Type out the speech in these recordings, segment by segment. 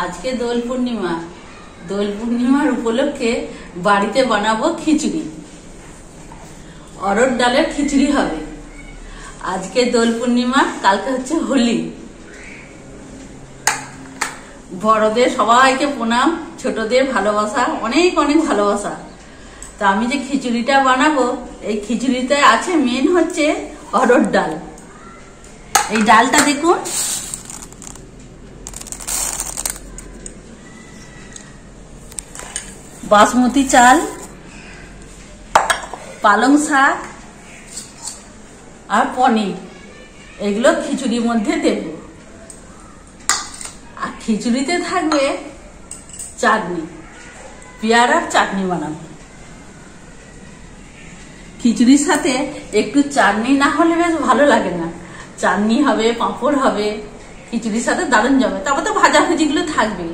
আজকে দোল পূর্ণিমা। দোল পূর্ণিমার উপলক্ষে বাড়িতে বানাবো খিচুড়ি। অরহর ডালের খিচুড়ি হবে। আজকে দোল পূর্ণিমা, কালকে হচ্ছে হোলি। বড়দের সবাইকে প্রণাম, ছোটদের ভালোবাসা, অনেক অনেক ভালোবাসা। তা আমি যে খিচুড়িটা বানাবো, এই খিচুড়িতে আছে মেন হচ্ছে অরহর ডাল। এই ডালটা দেখুন, বাসমতি চাল, পালং শাক আর পনির, এগুলো খিচুড়ির মধ্যে দেব। আর খিচুড়িতে থাকবে চাটনি, পেয়ারার চাটনি বানাবো। খিচুড়ির সাথে একটু চাটনি না হলে বেশ ভালো লাগে না। চাটনি হবে, পাঁপড় হবে, খিচুড়ির সাথে দারুণ যাবে। তারপর তো ভাজাভুজিগুলো থাকবে।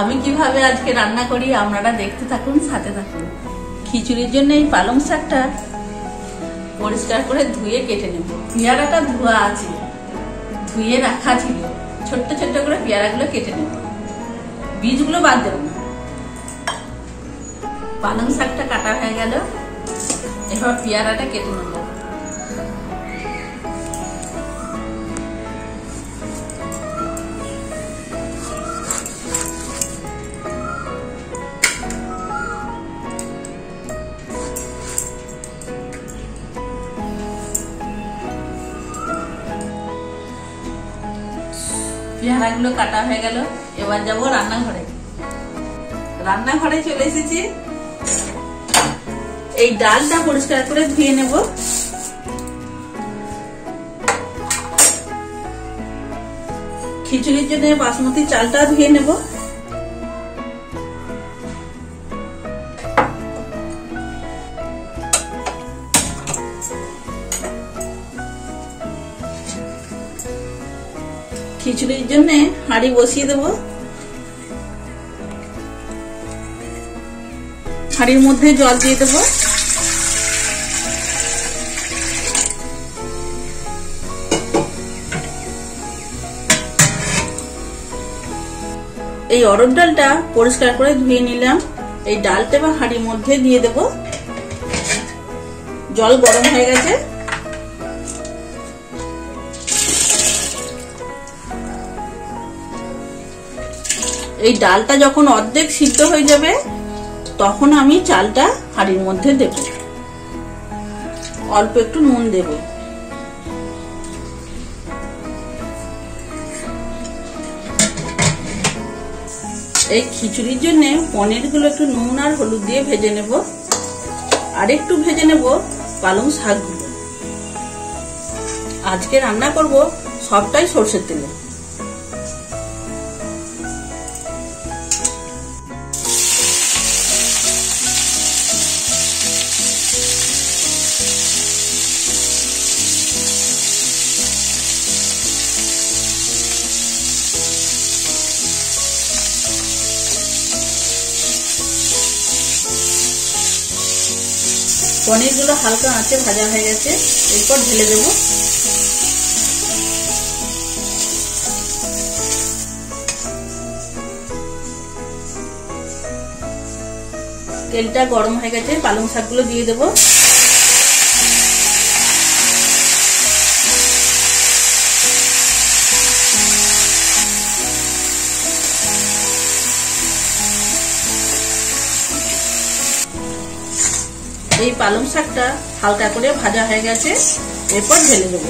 আমি কিভাবে আজকে রান্না করি আপনারা দেখতে থাকুন, সাথে থাকুন। খিচুড়ির জন্য এই পালং শাকটা পরিষ্কার করে ধুয়ে কেটে নেব। পেয়ারাটা ধোয়া আছে, ধুয়ে রাখা ছিল। ছোট্ট ছোট্ট করে পেয়ারাগুলো কেটে নেব, বীজগুলো বাদ দেব না। পালং শাকটা কাটা হয়ে গেল, এবার পেয়ারাটা কেটে নেব। পেয়ারাগুলো কাটা হয়ে গেল, এবার যাবো রান্নাঘরে। রান্নাঘরে চলে এসেছি। এই ডালটা পরিষ্কার করে ধুয়ে নেব। খিচুড়ির জন্য বাসমতি চালটা ধুয়ে নেব। খিচুড়ির জন্য হাঁড়ি বসিয়ে দেব। হাঁড়ির মধ্যে জল দিয়ে দেব। এই অরহর ডালটা পরিষ্কার করে ধুয়ে নিলাম। এই ডালটা বা হাঁড়ির মধ্যে দিয়ে দেব। জল গরম হয়ে গেছে। এই ডালটা যখন অর্ধেক সিদ্ধ হয়ে যাবে, তখন আমি চালটা হাঁড়ির মধ্যে দেব। অল্প একটু নুন দেব। এই খিচুড়ির জন্য পনিরগুলো একটু নুন আর হলুদ দিয়ে ভেজে নেব। আর একটু ভেজে নেব পালং শাকগুলো। আজকে রান্না করব সবটাই সরষের তেলে। পনিরগুলো হালকা আঁচে ভাজা হয়ে গেছে, এরপর ঢেলে দেব। তেলটা গরম হয়ে গেছে, পালং শাকগুলো দিয়ে দেব। এই পালং শাকটা হালকা করে ভাজা হয়ে গেছে, এরপর ঢেলে দেব।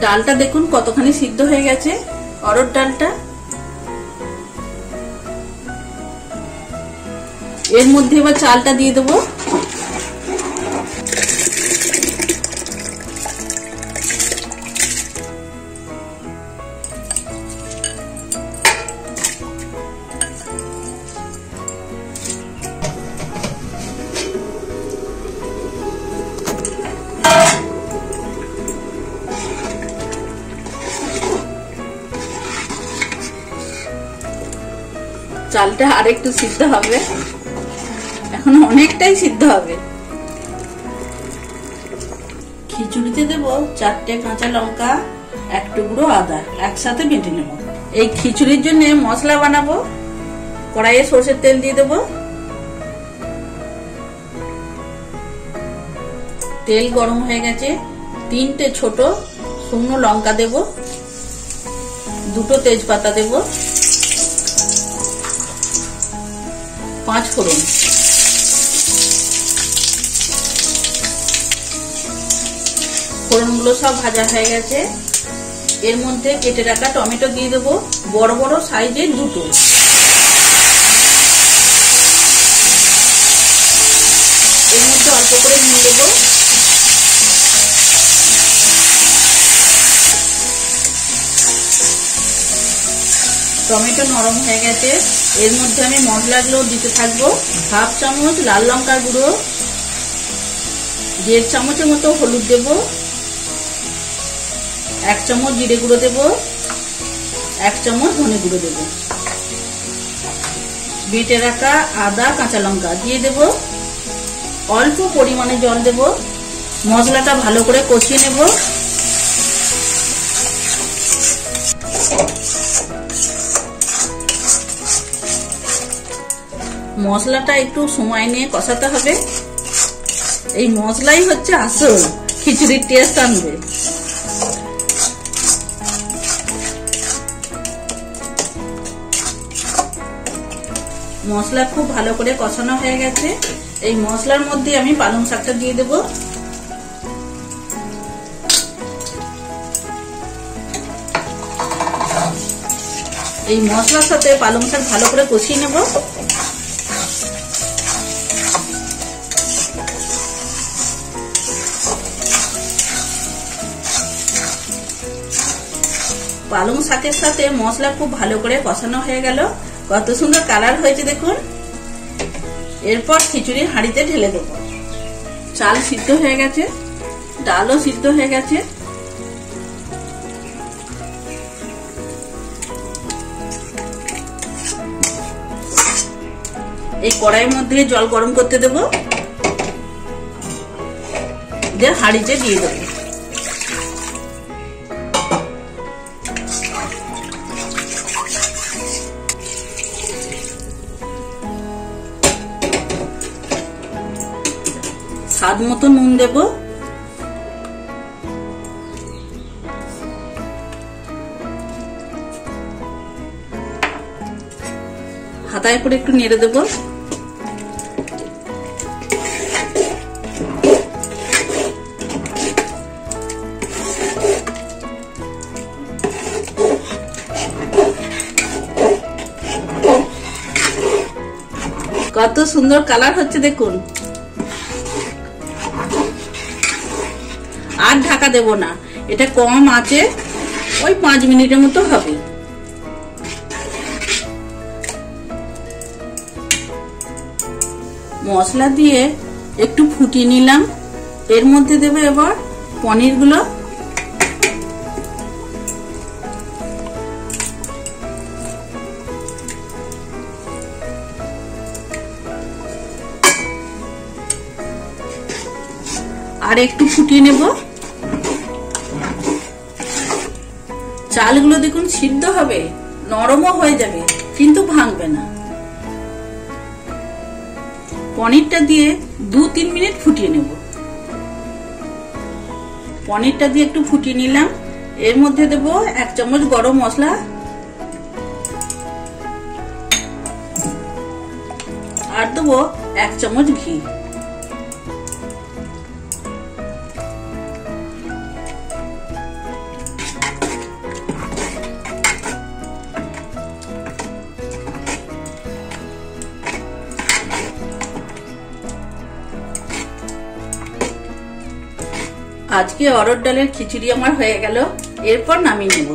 ডালটা দেখুন কতখানি সিদ্ধ হয়ে গেছে, অরহর ডালটা। এর মধ্যে এবার চালটা দিয়ে দেবো। চালটা আরেকটু সিদ্ধ হবে, এখন অনেকটাই সিদ্ধ হবে। খিচুড়িতে দেব 4টে কাঁচা লঙ্কা, 1 টুকরো আদা, একসাথে বেটে নেব। এই খিচুড়ির জন্য মশলা বানাবো। কড়াইয়ে সরষের তেল দিয়ে দেব। তেল গরম হয়ে গেছে, 3টে ছোট শুকনো লঙ্কা দেব, 2টো তেজপাতা দেব, 5 ফোড়ন। ফোড়নগুলো সব ভাজা হয়ে গেছে। এর মধ্যে কেটে রাখা টমেটো দিয়ে দেবো, বড় বড় সাইজের 2টো। এর মধ্যে অল্প করে নুন দেবো। টমেটো নরম হয়ে গেছে, এর মধ্যে আমি মশলাগুলো দিতে থাকবো। 1/2 চামচ লাল লঙ্কার গুঁড়ো, 1.5 চামচের মতো হলুদ দেব, 1 চামচ জিরে গুঁড়ো দেব, 1 চামচ ধনে গুঁড়ো দেব। বেটে রাখা আদা কাঁচা লঙ্কা দিয়ে দেব, অল্প পরিমাণে জল দেব। মশলাটা ভালো করে কষিয়ে নেব। মশলাটা একটু সময় নিয়ে কষাতে হবে। এই মশলাই হচ্ছে আসল খিচুড়ির টেস্ট আনবে। মশলা খুব ভালো করে কষানো হয়ে গেছে। এই মশলার মধ্যে আমি পালং শাকটা দিয়ে দেব। এই মশলার সাথে পালং শাক ভালো করে কষিয়ে নেব। পালং শাকের সাথে মশলা খুব ভালো করে কষানো হয়ে গেল। কত সুন্দর কালার হয়েছে দেখুন। এরপর খিচুড়ি হাঁড়িতে ঢেলে দেব। চাল সিদ্ধ হয়ে গেছে, ডালও সিদ্ধ হয়ে গেছে। এই কড়াইয়ের মধ্যে জল গরম করতে দেব, দিয়ে হাঁড়িতে দিয়ে দেব। স্বাদ মতো নুন দেব। হাতায় করে একটু নেড়ে দেব। কত সুন্দর কালার হচ্ছে দেখুন। আর ঢাকা দেব না, এটা কম আছে, ওই 5 মিনিটের মতো হবে। মশলা দিয়ে একটু ফুটিয়ে নিলাম। এর মধ্যে দেব এবার পনিরগুলো। আর একটু ফুটিয়ে নেব। চালগুলো দেখুন সিদ্ধ হবে, নরমও হয়ে যাবে, কিন্তু ভাঙবে না। পনিরটা দিয়ে 2-3 মিনিট ফুটিয়ে নেব। পনিরটা দিয়ে একটু ফুটিয়ে নিলাম। এর মধ্যে দেব 1 চামচ গরম মশলা, আর দেবো 1 চামচ ঘি। আজকে অরহর ডালের খিচুড়ি আমার হয়ে গেল। এরপর নামিয়ে নেব।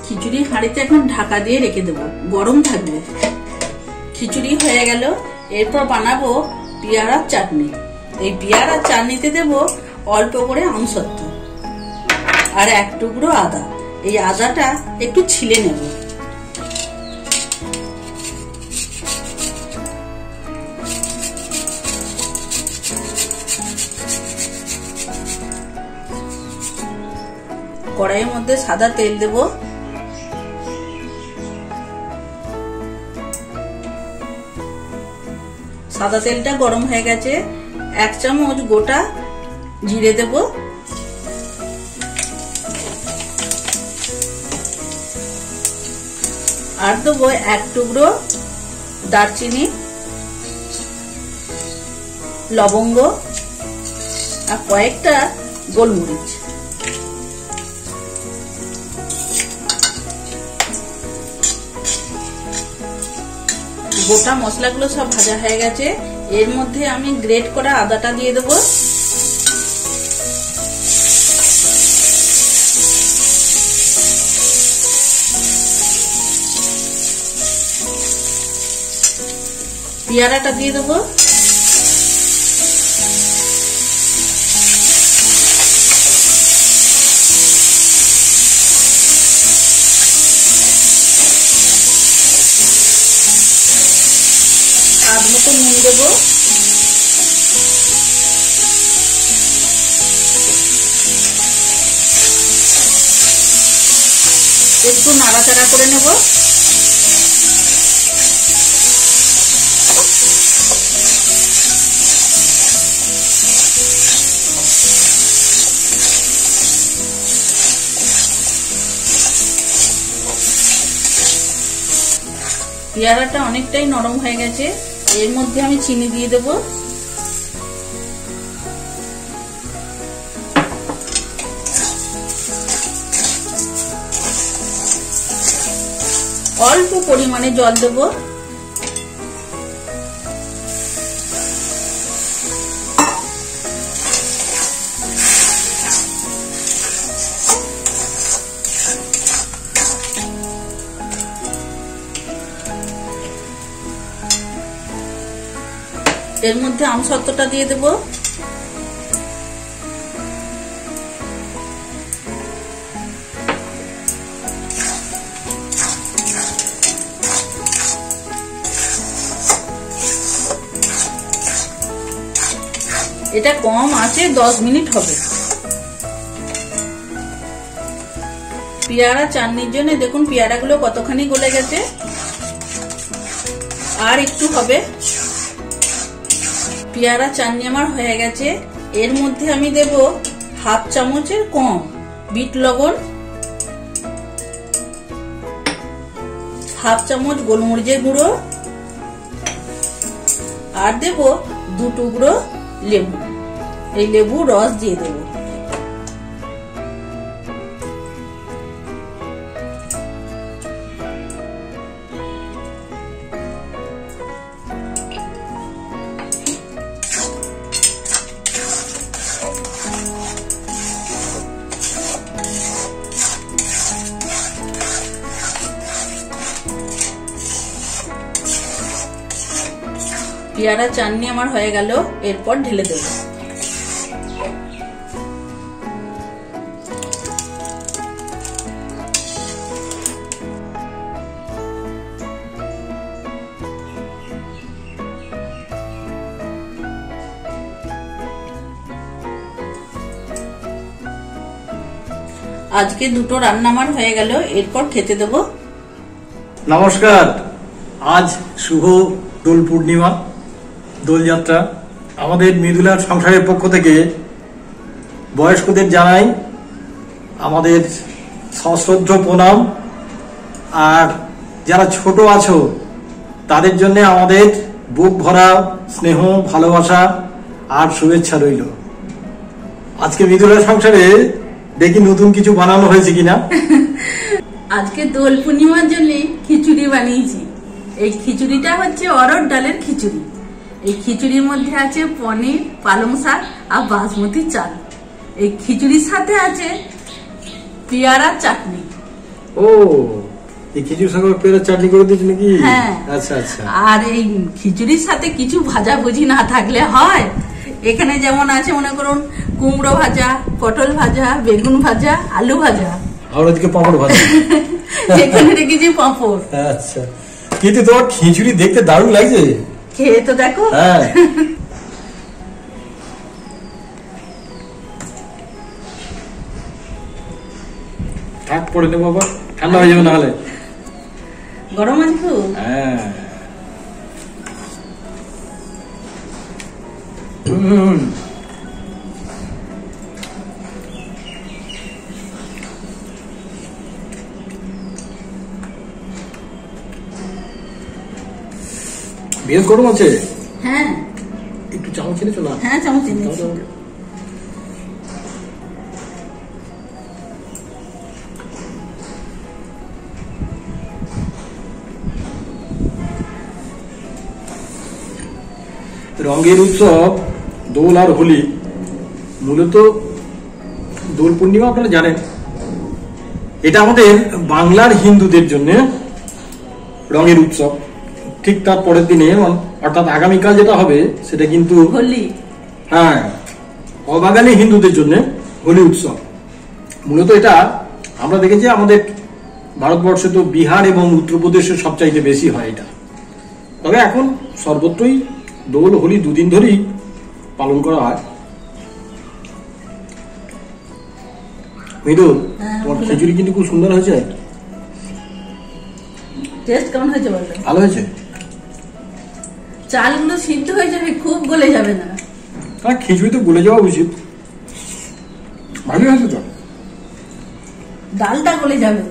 খিচুড়ি হাঁড়িতে এখন ঢাকা দিয়ে রেখে দেব, গরম থাকবে। খিচুড়ি হয়ে গেল। এরপর বানাবো পেয়ারার চাটনি। এই পেয়ারার চাটনিতে দেব অল্প করে আমসত্ব আর এক টুকরো আদা। এই আদাটা একটু ছিলে নেব। কড়াইয়ের মধ্যে সাদা তেল দেব। সাদা তেলটা গরম হয়ে গেছে। 1 চামচ গোটা জিরে দেব। আর দেবো 1 টুকরো দারচিনি, লবঙ্গ আর কয়েকটা গোলমরিচ। গোটা মশলাগুলো সব ভাজা হয়ে গেছে। এর মধ্যে আমি গ্রেট করা আদাটা দিয়ে দেব। পেয়ারাটা দিয়ে দেব। স্বাদ মতো নুন দেব। একটু নাড়াচাড়া করে নেব। পেয়ারাটা অনেকটাই নরম হয়ে গেছে। এর মধ্যে আমি চিনি দিয়ে দেব। অল্প পরিমাণে জল দেব। এর মধ্যে আমসত্বটা দিয়ে দেব। এটা কম আছে 10 মিনিট হবে। পেয়ারা চাটনির জন্য দেখুন পেয়ারাগুলো কতখানি গলে গেছে। আর একটু হবে। পেয়ারা চাটনি আমার হয়ে গেছে। এর মধ্যে আমি দেব 1/2 চামচের কম বিট লবণ, 1/2 চামচ গোলমরিচের গুঁড়ো আর দেব 2 টুকরো লেবু। এই লেবুর রস দিয়ে দেব। পেয়ারা চাটনি আমার হয়ে গেল। এরপর ঢেলে দেব। আজকে দুটো রান্না আমার হয়ে গেল। এরপর খেতে দেব। নমস্কার। আজ শুভ দোল পূর্ণিমা, দোলযাত্রা। আমাদের মৃদুলার সংসারের পক্ষ থেকে বয়স্কদের জানাই আমাদের সশ্রদ্ধ প্রণাম। আর যারা ছোট আছো তাদের জন্য আমাদের বুক ভরা স্নেহ, ভালোবাসা আর শুভেচ্ছা রইল। আজকে মৃদুলার সংসারে দেখি নতুন কিছু বানানো হয়েছে কিনা। আজকে দোল পূর্ণিমার জন্য খিচুড়ি বানিয়েছি। এই খিচুড়িটা হচ্ছে অরহর ডালের খিচুড়ি। এই খিচুড়ির মধ্যে আছে পনির, পালং শাক আর বাসমতি চাল। এই খিচুড়ির সাথে আছে পেয়ারা চাটনি। ও, এই খিচুড়ির সঙ্গে পেঁয়াজের চাটনি করে দিয়েছি নাকি? হ্যাঁ। আচ্ছা আচ্ছা। আর এই খিচুড়ির সাথে কিছু ভাজাভুজি না থাকলে হয়? এখানে যেমন আছে মনে করুন কুমড়ো ভাজা, পটল ভাজা, বেগুন ভাজা, আলু ভাজা, আর ওদিকে পাঁপড় ভাজা। এখানে রেখেছি পাঁপড়। আচ্ছা, কিন্তু তোমার খিচুড়ি দেখতে দারুণ লাগছে। খেয়ে তো দেখো। হ্যাঁ। থাক পড়ে নেবো, বাবা ঠান্ডা হয়ে যাবে না হলে। গরম আছে তো? হ্যাঁ। বেশ গরম আছে। হ্যাঁ একটু চামচ এনেছো না? হ্যাঁ চামচ এনেছি। রঙের উৎসব দোল আর হোলি, মূলত দোল পূর্ণিমা আপনারা জানেন, এটা আমাদের বাংলার হিন্দুদের জন্য রঙের উৎসব। ঠিক তার পরের দিনে অর্থাৎ আগামীকাল যেটা হবে সেটা কিন্তু হোলি। হ্যাঁ, অবাঙালি হিন্দুদের জন্য হোলি উৎসব। মূলত এটা আমরা দেখেছি আমাদের ভারতবর্ষে তো বিহার এবং উত্তরপ্রদেশে সবচাইতে বেশি হয় এটা। তবে এখন সর্বত্রই দোল হোলি দুদিন ধরেই পালন করা হয়। মৃদুল, তোমার খিচুড়ি কিন্তু খুব সুন্দর হয়েছে। টেস্ট কেমন হয়েছে বলো? ভালো হয়েছে। চালগুলো সিদ্ধ হয়ে যাবে, খুব গলে যাবে না। হ্যাঁ, খিচুড়ি তো গলে যাওয়া উচিত। ভালো হয়েছে তো। ডালটা গলে যাবে।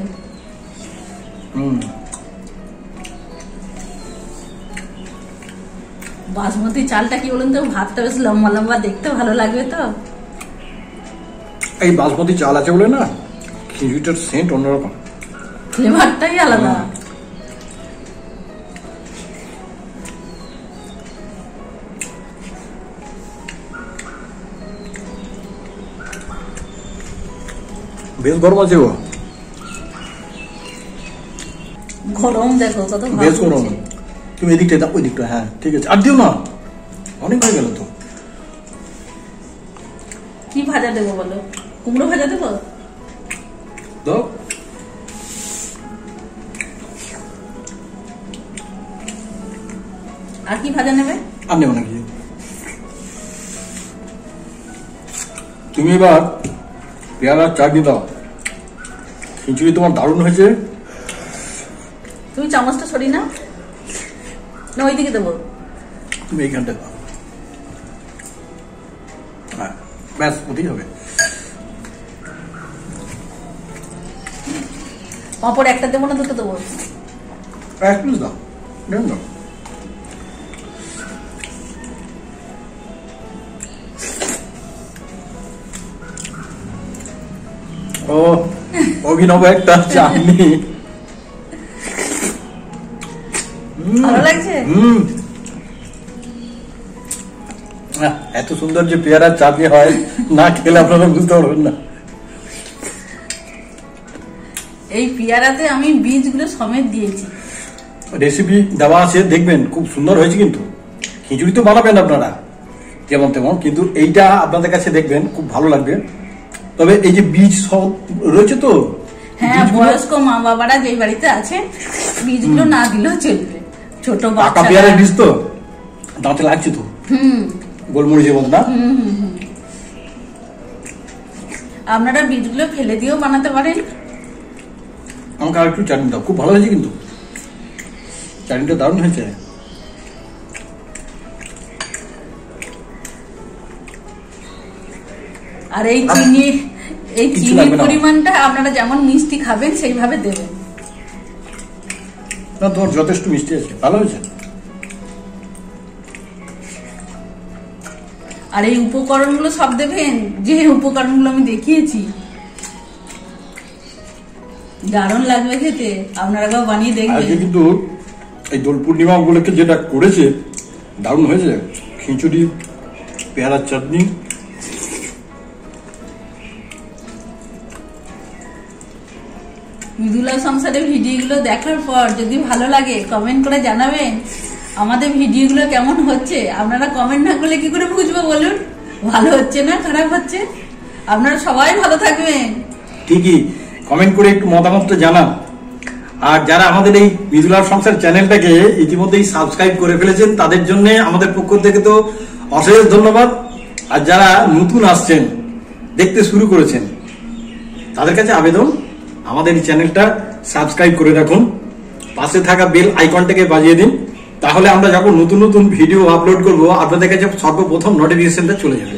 বাসমতি চালটা কি বলুন তো, ভাতটা বেশ লম্বা লম্বা, দেখতে ভালো লাগবে তো। এই বাসমতি চাল আছে বলে না খিচুড়িটার সেন্ট অন্যরকম, ফ্লেভারটাই আলাদা। বেশ গরম আছে গো। গরম দেখো কত বেশ গরম। তুমি এদিকটা দাও, ওই দিকটা। হ্যাঁ ঠিক আছে, আর দিও না, অনেক হয়ে গেল তো। কি ভাজা দেবো বলো? কুমড়ো ভাজা দেবো? দাও। আর কি ভাজা নেবে? আর নেব নাকি? তুমি এবার পেয়ারার চাটনি দাও। খিচুড়ি তোমার দারুণ হয়েছে। তুমি চামচটা সরি না, না ওইদিকে দেবো? তুমি এইখানটা দাও। হ্যাঁ ব্যাস, ওতেই হবে। পাঁপড় একটা দেবো না দুটো দেবো? এক পিস দাও, নেন দাও। ও, অভিনব একটা চাটনি। ভালো লাগছে? এত সুন্দর যে পেয়ারার চাটনি হয়, না খেলে আপনারা বুঝতে পারবেন না। এই পেয়ারাতে আমি বীজগুলো সমেত দিয়েছি। রেসিপি দেওয়া আছে, দেখবেন খুব সুন্দর হয়েছে। কিন্তু খিচুড়ি তো বানাবেন আপনারা যেমন তেমন, কিন্তু এইটা আপনাদের কাছে দেখবেন খুব ভালো লাগবে। তবে এই যে বীজ সব রয়েছে তো, হ্যাঁ, বয়স্ক মা বাবারা যে বাড়িতে আছে বীজগুলো না দিলেও চলবে। ছোট বাচ্চা পেয়ারার বীজ তো দাঁতে লাগছে তো, গোলমরিচের মতো না। আপনারা বীজগুলো ফেলে দিয়েও বানাতে পারেন। আমাকে আর একটু চাটনি দাও, খুব ভালো হয়েছে কিন্তু চাটনিটা দারুণ হয়েছে। আর এই চিনির পরিমাণটা আপনারা যেমন মিষ্টি খাবেন সেইভাবে দেবেন। না, তোমার যথেষ্ট মিষ্টি আছে, ভালো হয়েছে। আর এই উপকরণগুলো সব দেবেন, যে উপকরণগুলো আমি দেখিয়েছি। দারুণ লাগবে খেতে, আপনারা বানিয়ে দেখবেন। কিন্তু এই দোল পূর্ণিমা উপলক্ষে যেটা করেছে দারুণ হয়েছে। খিচুড়ি, পেয়ারার চাটনি, মৃদুলা সংসারের ভিডিওগুলো দেখার পর যদি ভালো লাগে কমেন্ট করে জানাবেন আমাদের ভিডিওগুলো কেমন হচ্ছে। আপনারা কমেন্ট না করলে কি করে বুঝবো বলুন ভালো হচ্ছে না খারাপ হচ্ছে। আপনারা সবাই ভালো থাকবেন। ঠিকই, কমেন্ট করে একটু মতামতটা জানান। আর যারা আমাদের এই মৃদুলার সংসার চ্যানেলটাকে ইতিমধ্যেই সাবস্ক্রাইব করে ফেলেছেন তাদের জন্য আমাদের পক্ষ থেকে তো অশেষ ধন্যবাদ। আর যারা নতুন আসছেন, দেখতে শুরু করেছেন, তাদের কাছে আবেদন আমাদের এই চ্যানেলটা সাবস্ক্রাইব করে রাখুন, পাশে থাকা বেল আইকনটাকে বাজিয়ে দিন, তাহলে আমরা যখন নতুন নতুন ভিডিও আপলোড করব আপনাদের কাছে সর্বপ্রথম নোটিফিকেশনটা চলে যাবে।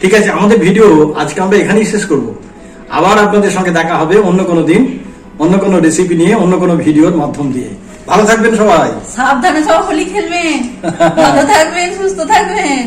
ঠিক আছে, আমাদের ভিডিও আজকে আমরা এখানেই শেষ করব। আবার আপনাদের সঙ্গে দেখা হবে অন্য কোনো দিন, অন্য কোনো রেসিপি নিয়ে, অন্য কোনো ভিডিওর মাধ্যম দিয়ে। ভালো থাকবেন সবাই, সাবধানে সব হোলি খেলবেন, ভালো থাকবেন, সুস্থ থাকবেন।